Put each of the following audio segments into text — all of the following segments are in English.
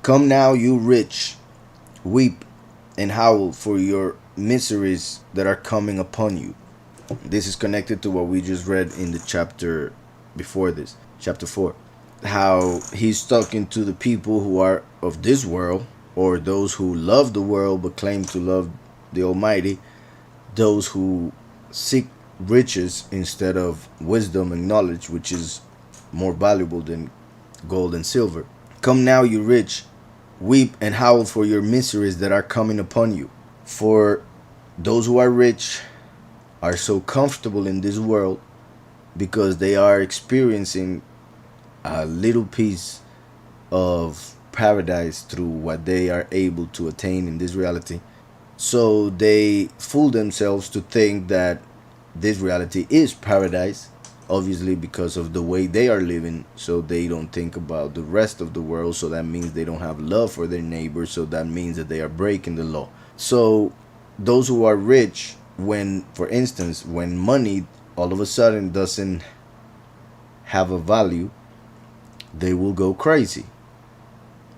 Come now, you rich, weep and howl for your miseries that are coming upon you. This is connected to what we just read in the chapter before this, chapter 4. How he's talking to the people who are of this world, or those who love the world but claim to love the Almighty, those who seek riches instead of wisdom and knowledge, which is more valuable than gold and silver. Come now, you rich, weep and howl for your miseries that are coming upon you. For those who are rich are so comfortable in this world because they are experiencing a little piece of paradise through what they are able to attain in this reality. So they fool themselves to think that this reality is paradise, obviously because of the way they are living. So they don't think about the rest of the world. So that means they don't have love for their neighbor. So that means that they are breaking the law. So those who are rich, when, for instance, when money all of a sudden doesn't have a value, they will go crazy.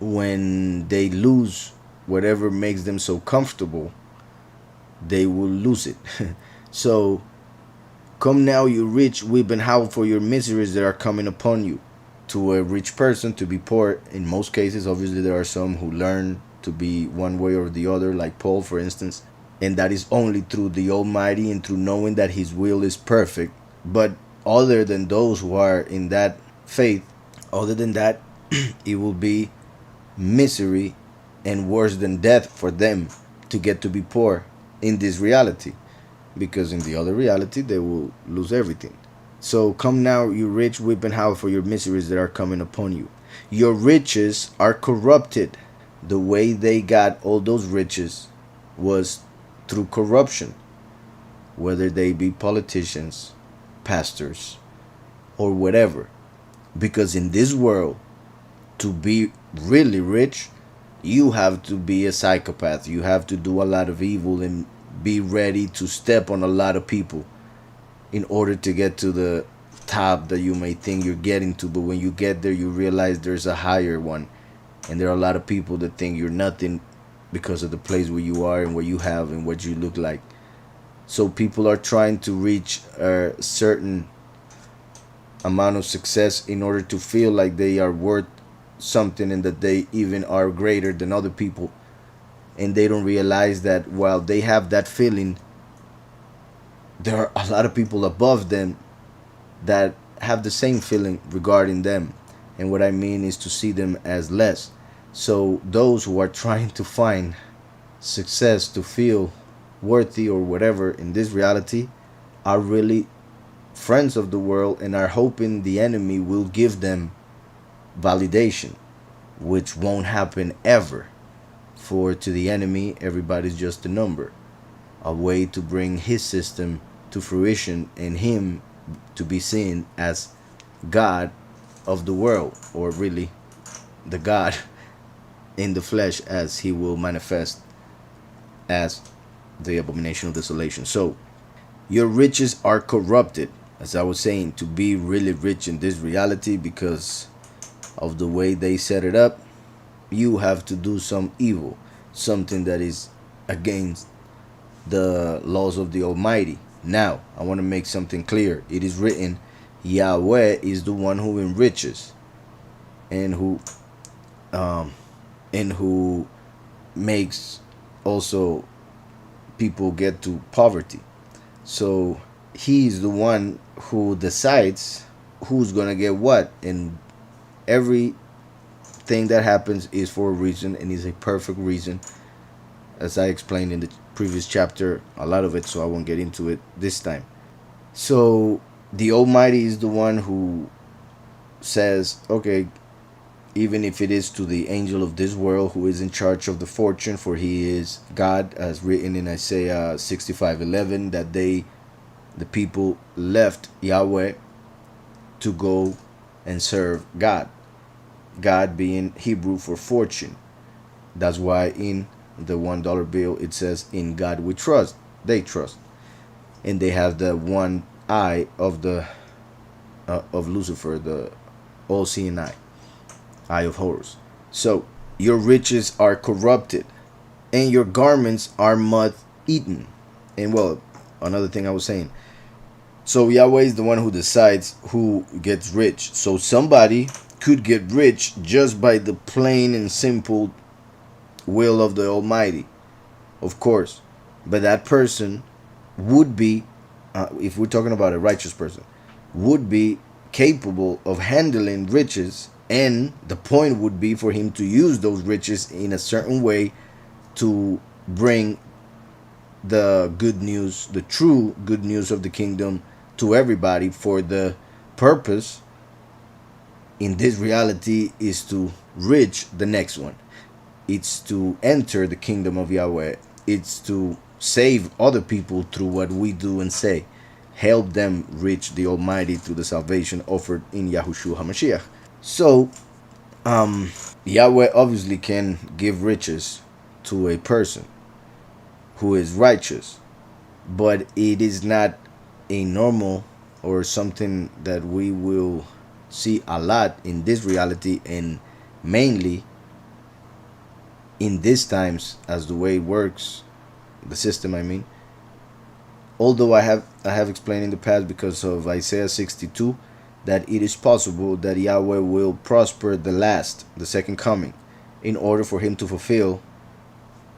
When they lose whatever makes them so comfortable, they will lose it. So, come now, you rich, weep and howl for your miseries that are coming upon you. To a rich person, to be poor, in most cases, obviously there are some who learn to be one way or the other, like Paul, for instance, and that is only through the Almighty and through knowing that His will is perfect. But other than those who are in that faith, other than that, it will be misery and worse than death for them to get to be poor in this reality, because in the other reality they will lose everything. So come now, you rich, weep and howl for your miseries that are coming upon you. Your riches are corrupted. The way they got all those riches was through corruption, whether they be politicians, pastors, or whatever. Because in this world, to be really rich, you have to be a psychopath. You have to do a lot of evil and be ready to step on a lot of people in order to get to the top that you may think you're getting to. But when you get there, you realize there's a higher one. And there are a lot of people that think you're nothing because of the place where you are and what you have and what you look like. So people are trying to reach a certain amount of success in order to feel like they are worth something and that they even are greater than other people. And they don't realize that while they have that feeling, there are a lot of people above them that have the same feeling regarding them. And what I mean is to see them as less. So those who are trying to find success, to feel worthy or whatever in this reality, are really friends of the world and are hoping the enemy will give them validation, which won't happen ever. For to the enemy, everybody's just a number, a way to bring his system to fruition and him to be seen as God of the world, or really the God in the flesh, as he will manifest as the abomination of desolation. So your riches are corrupted, as I was saying, to be really rich in this reality, because of the way they set it up, you have to do some evil, something that is against the laws of the Almighty. Now, I want to make something clear. It is written, Yahweh is the one who enriches and who makes also people get to poverty. So he's the one who decides who's gonna get what, and everything that happens is for a reason and is a perfect reason, as I explained in the previous chapter, a lot of it, so I won't get into it this time. So the Almighty is the one who says, okay, even if it is to the angel of this world who is in charge of the fortune, for he is God, as written in Isaiah 65:11, that the people left Yahweh to go and serve God. God being Hebrew for fortune. That's why in the $1 bill it says, in God we trust. They trust. And they have the one eye of the of Lucifer, the all-seeing eye of horrors. So Your riches are corrupted, and your garments are moth eaten. And well, another thing I was saying. So Yahweh is the one who decides who gets rich. So somebody could get rich just by the plain and simple will of the Almighty, of course. But that person would be, if we're talking about a righteous person, would be capable of handling riches, and the point would be for him to use those riches in a certain way to bring the good news, the true good news of the kingdom to everybody, for the purpose in this reality is to reach the next one. It's to enter the kingdom of Yahweh. It's to save other people through what we do and say. Help them reach the Almighty through the salvation offered in Yahushua HaMashiach. So, Yahweh obviously can give riches to a person who is righteous, but it is not a normal or something that we will see a lot in this reality, and mainly in these times, as the way it works, the system, I mean. Although I have explained in the past, because of Isaiah 62, that it is possible that Yahweh will prosper the second coming, in order for him to fulfill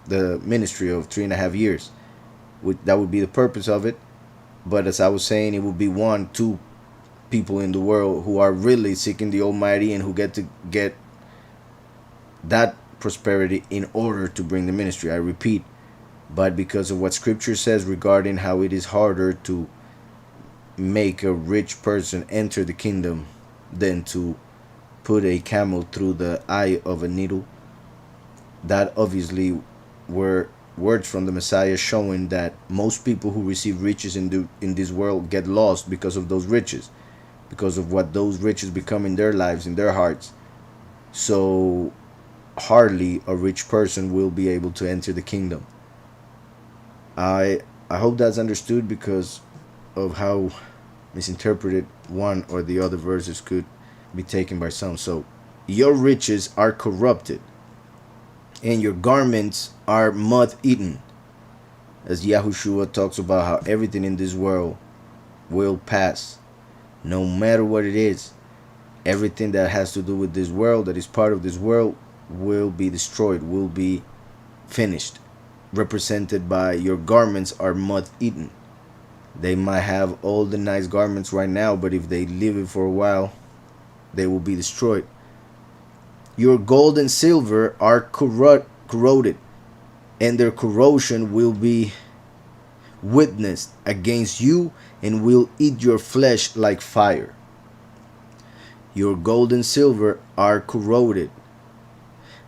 the ministry of 3.5 years. That would be the purpose of it. But as I was saying, it would be 1, 2 people in the world who are really seeking the Almighty and who get to get that prosperity in order to bring the ministry. I repeat, but because of what Scripture says regarding how it is harder to make a rich person enter the kingdom than to put a camel through the eye of a needle, that obviously were words from the Messiah showing that most people who receive riches in this world get lost because of those riches, because of what those riches become in their lives, in their hearts. So hardly a rich person will be able to enter the kingdom. I hope that's understood, because of how misinterpreted one or the other verses could be taken by some. So, your riches are corrupted, and your garments are moth eaten. As Yahushua talks about how everything in this world will pass, no matter what it is. Everything that has to do with this world, that is part of this world, will be destroyed, will be finished. Represented by your garments are moth eaten. They might have all the nice garments right now, but if they leave it for a while, they will be destroyed. Your gold and silver are corroded, and their corrosion will be witnessed against you and will eat your flesh like fire. Your gold and silver are corroded.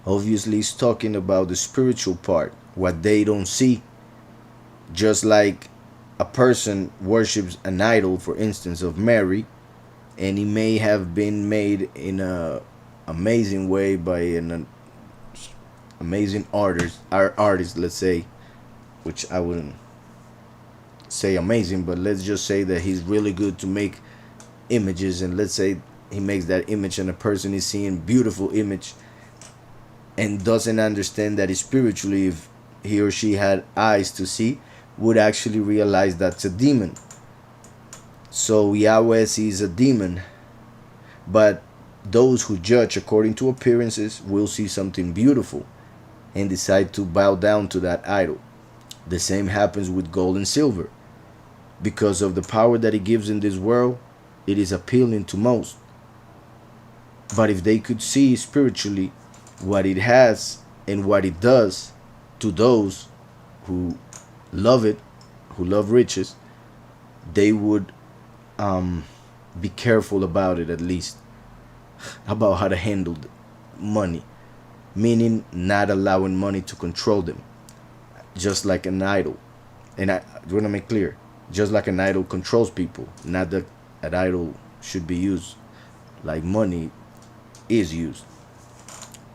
Obviously, it's talking about the spiritual part, what they don't see. Just like a person worships an idol, for instance, of Mary, and he may have been made in a amazing way by an amazing artist, let's say, which I wouldn't say amazing, but let's just say that he's really good to make images, and let's say he makes that image and a person is seeing beautiful image and doesn't understand that spiritually, if he or she had eyes to see, would actually realize that's a demon. So Yahweh sees a demon, but those who judge according to appearances will see something beautiful and decide to bow down to that idol. The same happens with gold and silver. Because of the power that it gives in this world, it is appealing to most. But if they could see spiritually what it has and what it does to those who love it, who love riches, they would be careful about it, at least about how to handle money, meaning not allowing money to control them, just like an idol. And I want to make clear, just like an idol controls people, not that an idol should be used like money is used.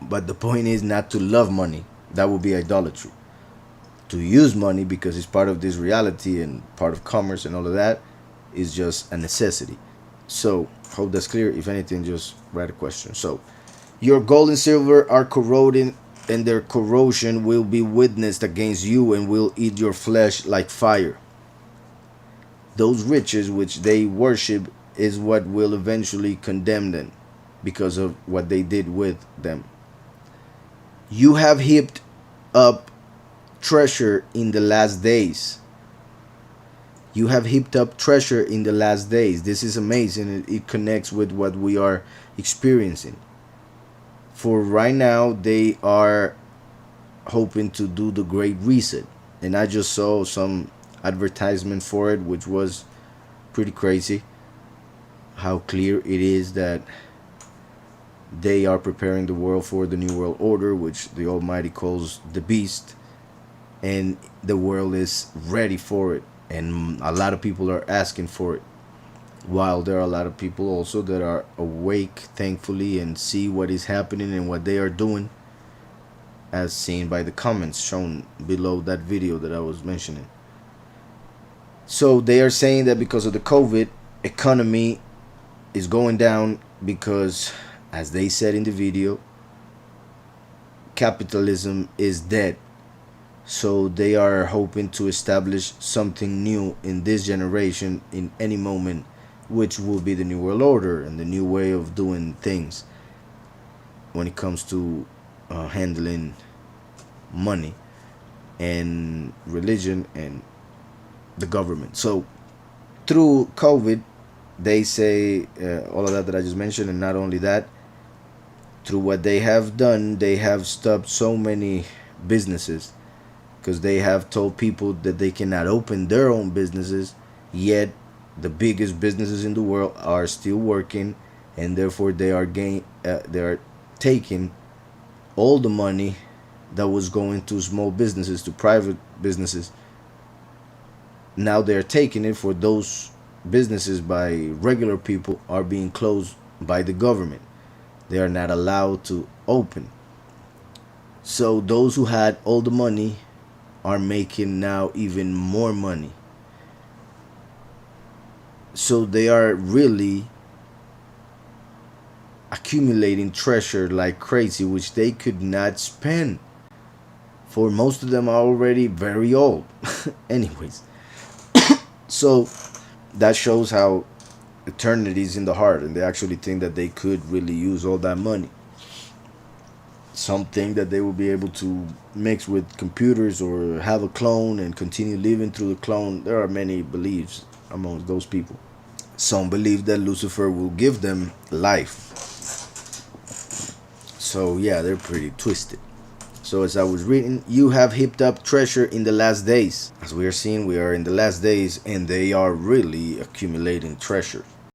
But the point is not to love money. That would be idolatry. To use money because it's part of this reality and part of commerce and all of that is just a necessity. So, hope that's clear. If anything, just write a question. So, Your gold and silver are corroding, and their corrosion will be witnessed against you and will eat your flesh like fire. Those riches which they worship is what will eventually condemn them because of what they did with them. You have heaped up treasure in the last days. You have heaped up treasure in the last days. This is amazing. It connects with what we are experiencing. For right now, they are hoping to do the Great Reset. And I just saw some advertisement for it, which was pretty crazy. How clear it is that they are preparing the world for the New World Order, which the Almighty calls the Beast. And the world is ready for it. And a lot of people are asking for it. While there are a lot of people also that are awake, thankfully, and see what is happening and what they are doing, as seen by the comments shown below that video that I was mentioning. So they are saying that because of the COVID, economy is going down because, as they said in the video, capitalism is dead. So they are hoping to establish something new in this generation in any moment, which will be the New World Order and the new way of doing things when it comes to handling money and religion and the government. So through COVID, they say all of that I just mentioned, and not only that, through what they have done, they have stopped so many businesses because they have told people that they cannot open their own businesses, yet the biggest businesses in the world are still working, and therefore they are taking all the money that was going to small businesses, to private businesses. Now they're taking it for those businesses by regular people are being closed by the government. They are not allowed to open. So those who had all the money are making now even more money. So they are really accumulating treasure like crazy, which they could not spend. For most of them are already very old. Anyways. So that shows how eternity is in the heart, and they actually think that they could really use all that money. Something that they will be able to mix with computers or have a clone and continue living through the clone. There are many beliefs among those people. Some believe that Lucifer will give them life. So yeah, they're pretty twisted. So as I was reading, you have heaped up treasure in the last days. As we are seeing, we are in the last days, and they are really accumulating treasure.